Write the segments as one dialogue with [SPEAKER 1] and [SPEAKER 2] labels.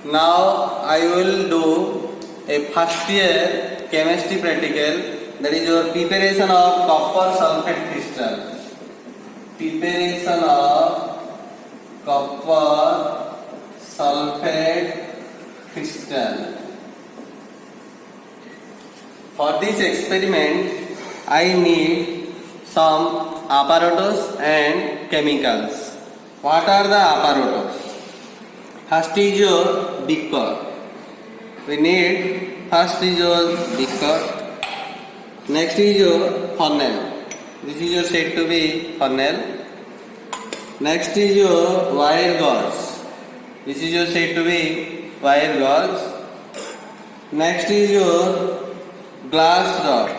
[SPEAKER 1] Now I will do a first year chemistry practical, that is your preparation of copper sulfate crystal. Preparation of copper sulfate crystal. For this experiment I need some apparatus and chemicals. What are the apparatus? First is your beaker. We need first is your beaker. Next is your funnel. This is your said to be funnel. Next is your wire gauge. This is your said to be wire gauge. Next is your glass rod.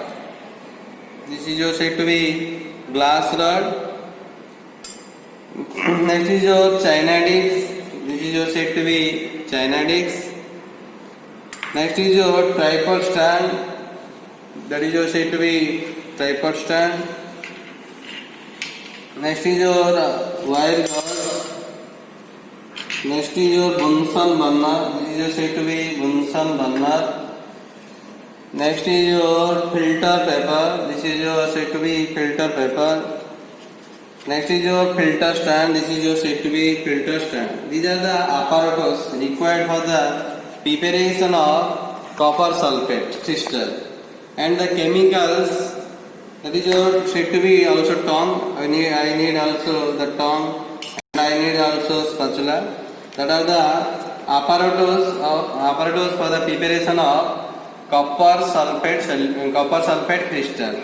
[SPEAKER 1] This is your said to be glass rod. Next is your China disc. This is your said to be China disc. Next is your tripod stand. That is your said to be tripod stand. Next is your wire gauge. Next is your Bunsen burner. This is your said to be Bunsen burner. Next is your filter paper. This is your said to be filter paper. Next is your filter stand. This is your said to be filter stand. These are the apparatus required for the preparation of copper sulfate crystal. And the chemicals, that is your said to be also tongue. I need also the tongue, and I need also spatula. That are the apparatus for the preparation of copper sulfate crystal.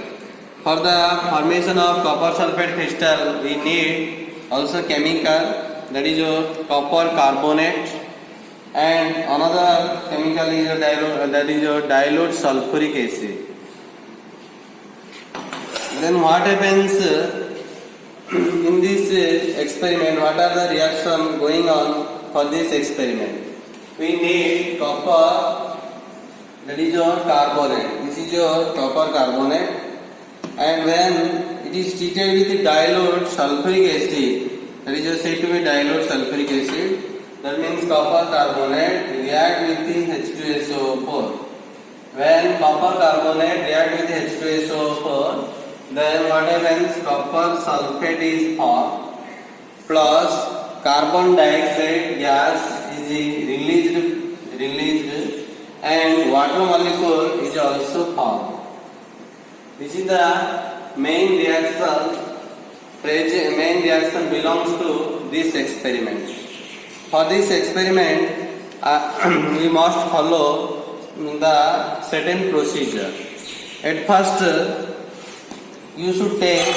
[SPEAKER 1] For the formation of copper sulfate crystal, we need also chemical, that is your copper carbonate, and another chemical is your dilute sulfuric acid. Then what happens in this experiment? What are the reactions going on for this experiment? We need copper, that is your carbonate. This is your copper carbonate. And when it is treated with dilute sulfuric acid, that is just said to be dilute sulfuric acid, that means copper carbonate react with the H2SO4. When copper carbonate react with H2SO4, then what happens? Copper sulfate is formed, plus carbon dioxide gas is released, and water molecule is also formed. This is the main reaction. Main reaction belongs to this experiment. For this experiment, we must follow the certain procedure. At first, you should take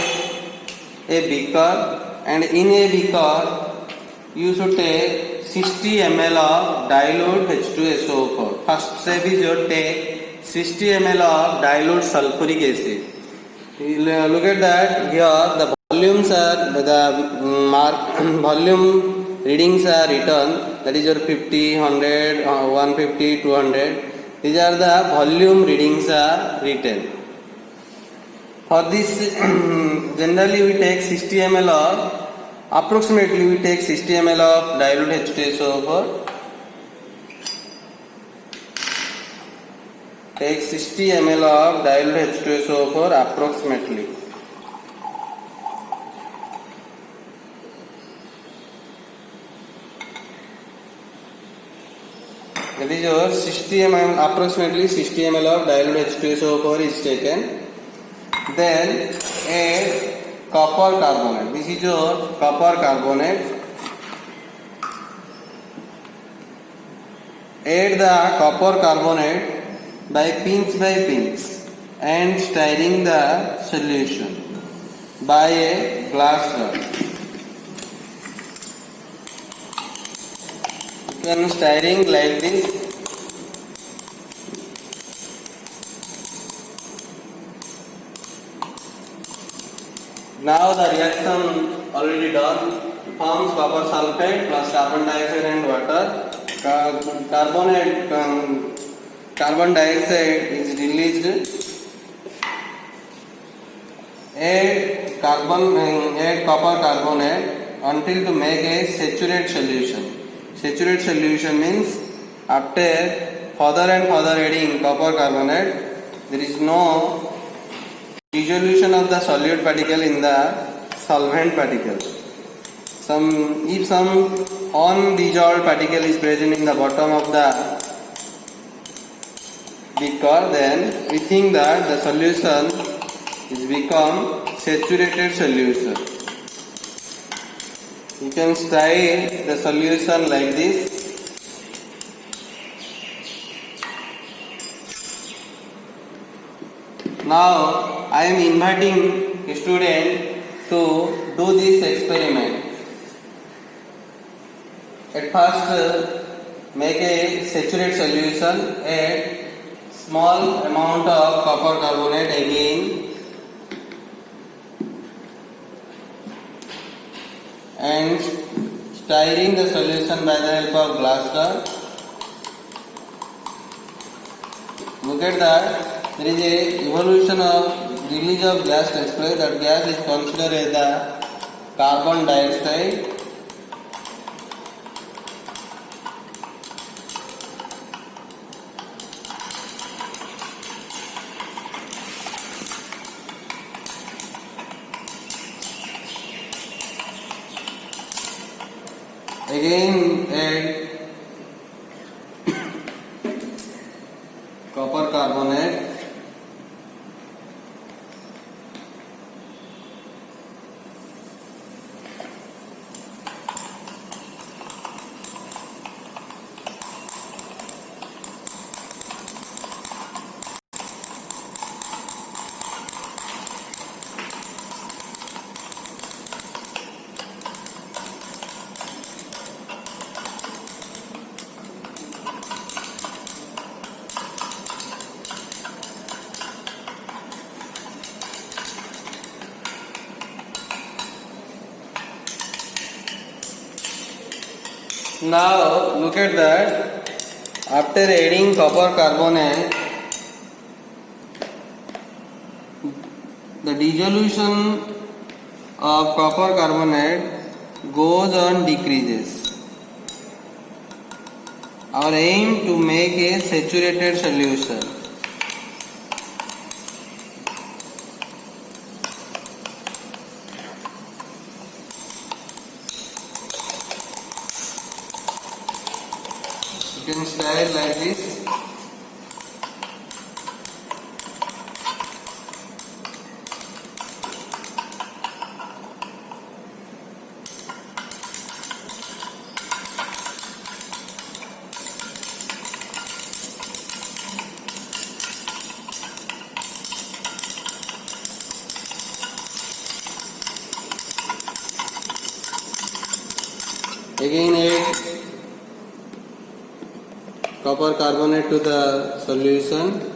[SPEAKER 1] a beaker, and in a beaker, you should take 60 ml of dilute H2SO4. First step is you take 60 ml of dilute sulfuric acid. Look at that. Here the volumes are volume readings are written. That is your 50, 100, 150, 200. These are the volume readings are written. For this, generally we take 60 ml of, approximately we take 60 ml of dilute H2SO4. Take 60 ml of dilute H2SO4 approximately. That is your 60 ml, approximately 60 ml of dilute H2SO4 is taken. Then add copper carbonate. This is your copper carbonate. Add the copper carbonate by pinch and stirring the solution by a glass rod. You can stirring like this. Now the reaction already done. Forms copper sulfate plus carbon dioxide and water. Carbon dioxide is released. Add copper carbonate until to make a saturated solution. Saturated solution means After further and further adding copper carbonate, there is no dissolution of the solute particle in the solvent particle. If some undissolved particle is present in the bottom of the beaker, then we think that the solution is become saturated solution. You can style the solution like this. Now I am inviting a student to do this experiment. At first, make a saturated solution, add small amount of copper carbonate again, and stirring the solution by the help of glass cup. Look at that, there is a evolution of release of gas takes place. That gas is considered as the carbon dioxide. Again add copper carbonate. Now look at that, after adding copper carbonate, the dissolution of copper carbonate goes on decreases. Our aim to make a saturated solution. You can style like this. Again add copper carbonate to the solution.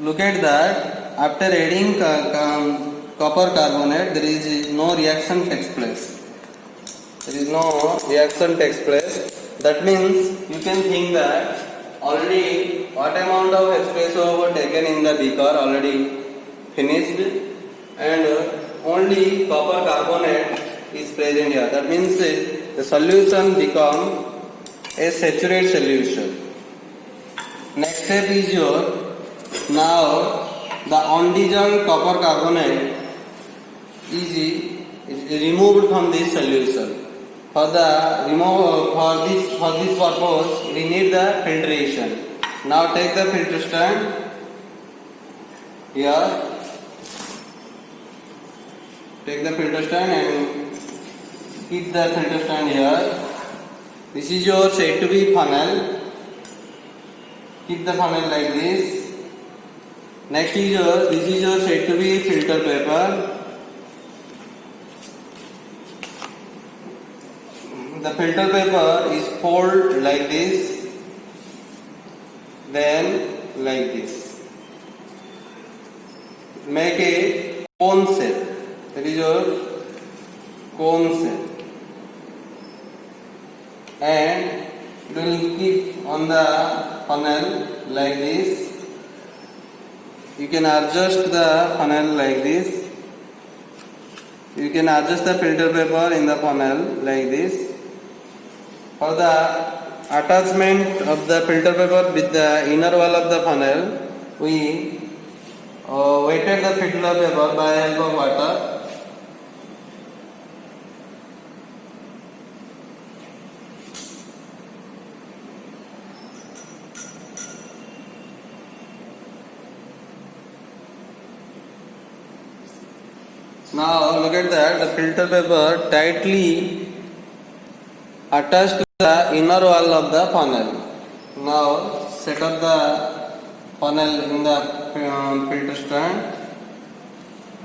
[SPEAKER 1] Look at that, after adding copper carbonate, there is no reaction takes place. There is no reaction takes place. That means you can think that already what amount of espresso were taken in the beaker already finished, and only copper carbonate is present here. That means the solution become a saturated solution. Next step is your, now the undissolved copper carbonate is removed from this solution. For this purpose we need the filtration. Now take the filter stand here. Take the filter stand and keep the filter stand here. This is your said to be funnel. Keep the funnel like this. Next is this is your said to be filter paper. the filter paper is folded like this, then like this. Make a cone shape. That is your cone shape, and it will keep on the funnel like this. You can adjust the funnel like this. You can adjust the filter paper in the funnel like this. For the attachment of the filter paper with the inner wall of the funnel, we weighted the filter paper by help of water. Now look at that, the filter paper tightly attached to the inner wall of the funnel. Now set up the funnel in the filter stand.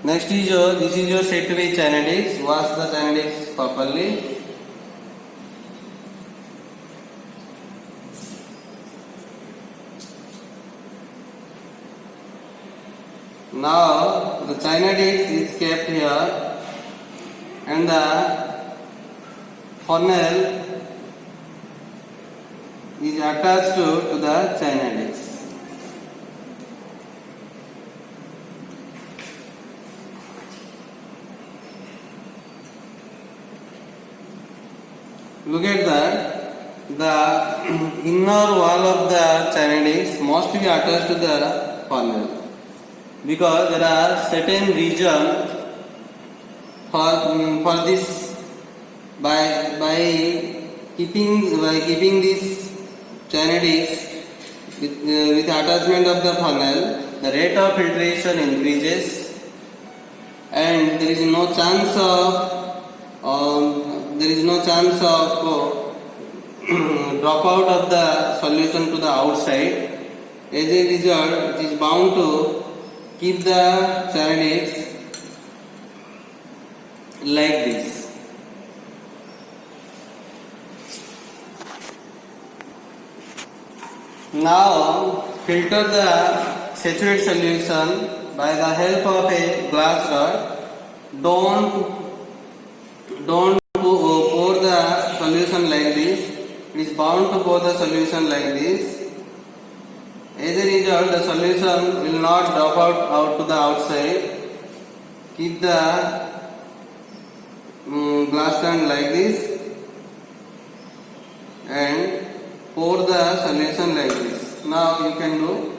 [SPEAKER 1] Next is this is your set to be channel disc. Wash the channel disc properly. Now the china disc is kept here, and the funnel is attached to the china disc. Look at that, the inner wall of the china disc must be attached to the funnel, because there are certain region for this by keeping this china disc with attachment of the funnel, the rate of filtration increases, and there is no chance of dropout of the solution to the outside. As a result, it is bound to keep the china disc like this. Now filter the saturated solution by the help of a glass rod. Don't pour the solution like this. It is bound to pour the solution like this. As a result, the solution will not drop out to the outside. Keep the glass stand like this and pour the solution like this. Now you can do.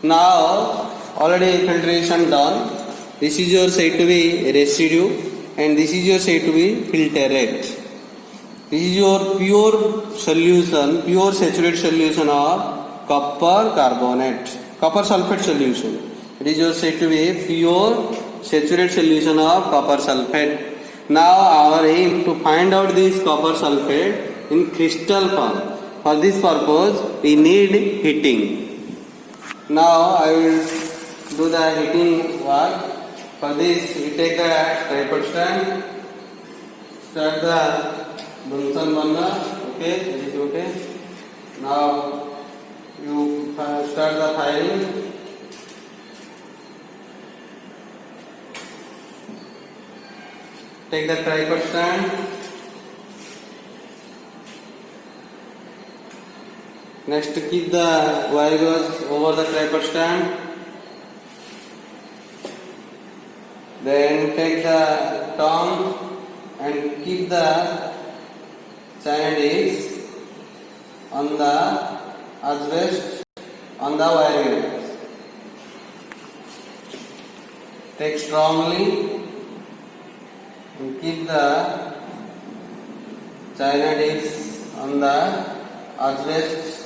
[SPEAKER 1] Now already filtration done. This is your said to be residue, and this is your said to be filtrate. This is your pure solution, pure saturated solution of copper carbonate, copper sulfate solution. It is your said to be pure saturated solution of copper sulfate. Now our aim to find out this copper sulfate in crystal form. For this purpose we need heating. Now I will do the heating work. For this we take the tripod stand, start the Bunsen burner. Okay, this is okay. Now you start the firing. Take the tripod stand. Next, keep the wire gauze over the tripod stand. Then take the tongue and keep the China discs on the asbestos on the wire gauze. Take strongly and keep the China discs on the asbestos.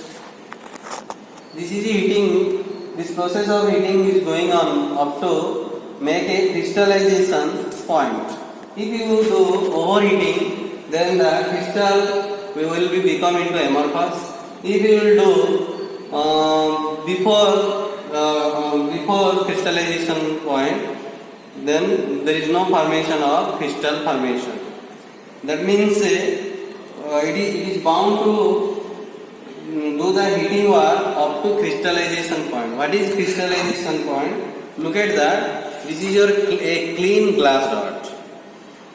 [SPEAKER 1] This is heating. This process of heating is going on up to make a crystallization point. If you do overheating, then the crystal will be become into amorphous. If you will do before crystallization point, then there is no formation of crystal formation. That means it is bound to do the heating work up to crystallization point. What is crystallization point? Look at that. This is your a clean glass rod.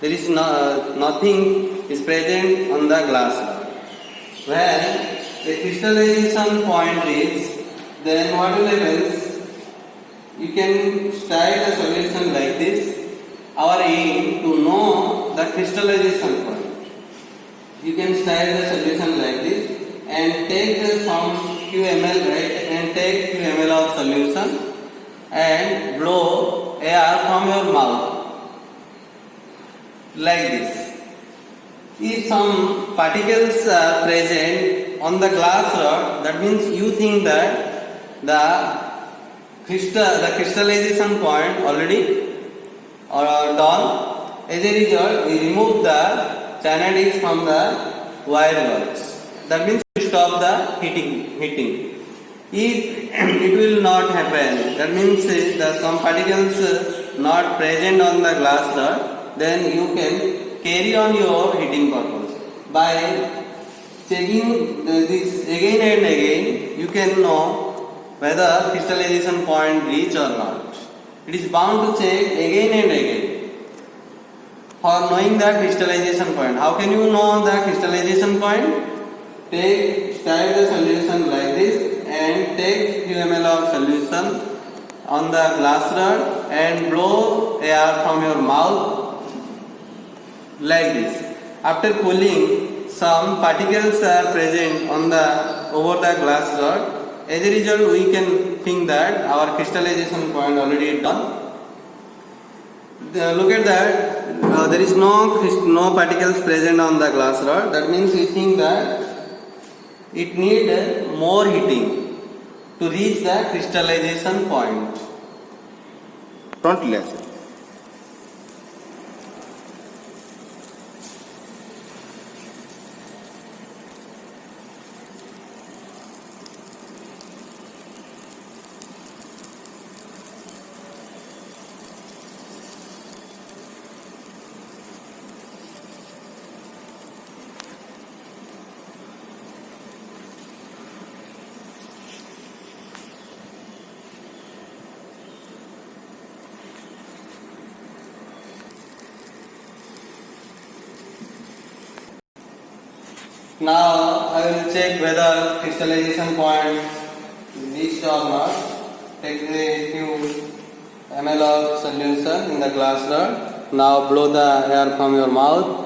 [SPEAKER 1] There is nothing is present on the glass rod. When the crystallization point is, then what will happen? You can style the solution like this. Our aim to know the crystallization point. You can style the solution like this and take some few ml, right, and take few ml of solution and blow air from your mouth like this. If some particles are present on the glass rod, that means you think that the crystallization point already done. As a result, we remove the China disc from the wire gauze. That means we stop the heating. If it will not happen, that means that some particles not present on the glass rod, then you can carry on your heating purpose. By checking this again and again, you can know whether crystallization point reach or not. It is bound to check again and again for knowing the crystallization point. How can you know the crystallization point? Style the solution like this and take few ml of solution on the glass rod and blow air from your mouth like this. After cooling, some particles are present on the over the glass rod. As a result, we can think that our crystallization point already done. Look at that. There is no particles present on the glass rod. That means we think that it need more heating to reach the crystallization point.
[SPEAKER 2] Don't relax.
[SPEAKER 1] Now I will check whether crystallization point reached or not. Take a few ml of solution in the glass rod. Now blow the air from your mouth.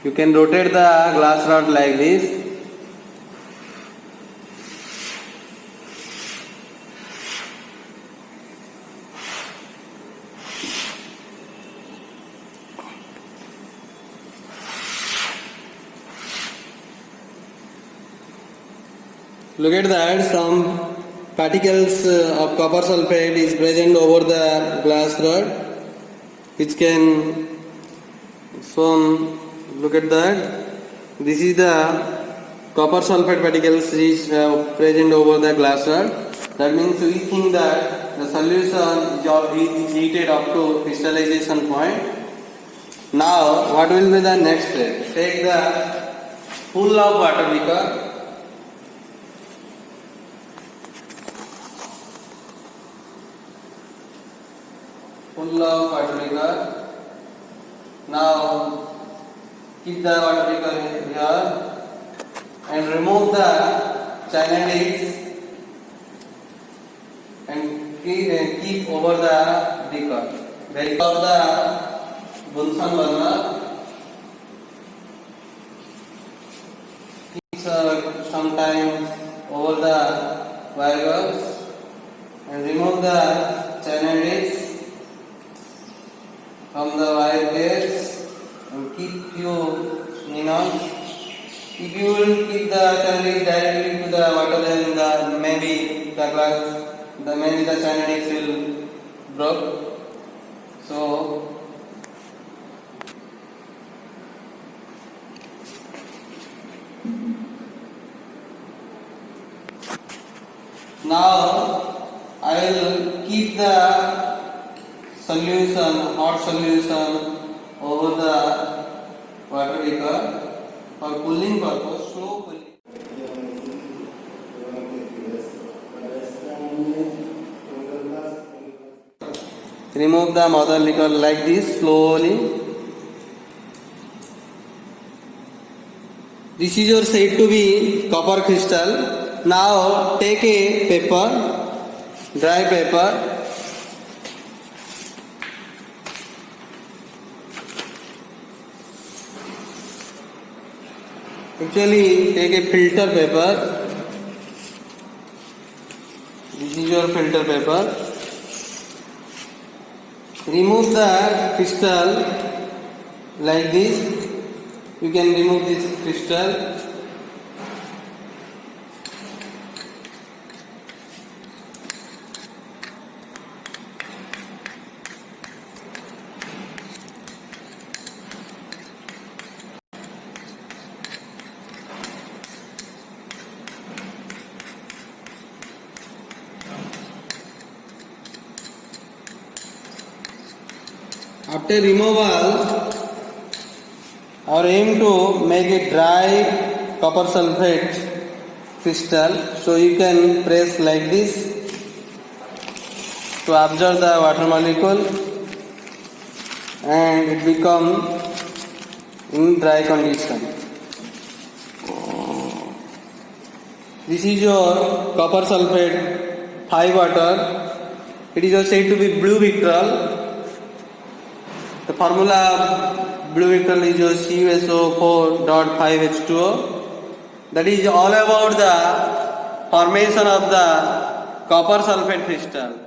[SPEAKER 1] You can rotate the glass rod like this. Look at that, some particles of copper sulfate is present over the glass rod, which can form. Look at that. This is the copper sulfate particles is present over the glass rod. That means we think that the solution is heated up to crystallization point. Now, what will be the next step? Take the full of water beaker. full of water liquor. Now keep the water liquor here and remove the china discs and keep over the liquor. Very of the Bunsen burner. Keep sometimes over the wire guards and remove the china discs from the wire gates and keep few minutes. If you will keep the china discs directly to the water, then maybe the china discs will break. So now I will keep the solution, hot solution over the water liquor for cooling purpose, slow cooling. Remove the mother liquor like this slowly. This is your said to be copper crystal. Now take a paper, dry paper, actually take a filter paper. This is your filter paper. Remove the crystal like this. You can remove this crystal. After removal, our aim to make a dry copper sulfate crystal, so you can press like this to absorb the water molecule and it become in dry condition. This is your copper sulfate 5 water. It is said to be blue vitriol. The formula blue vitriol is your CuSO4.5H2O. That is all about the formation of the copper sulfate crystal.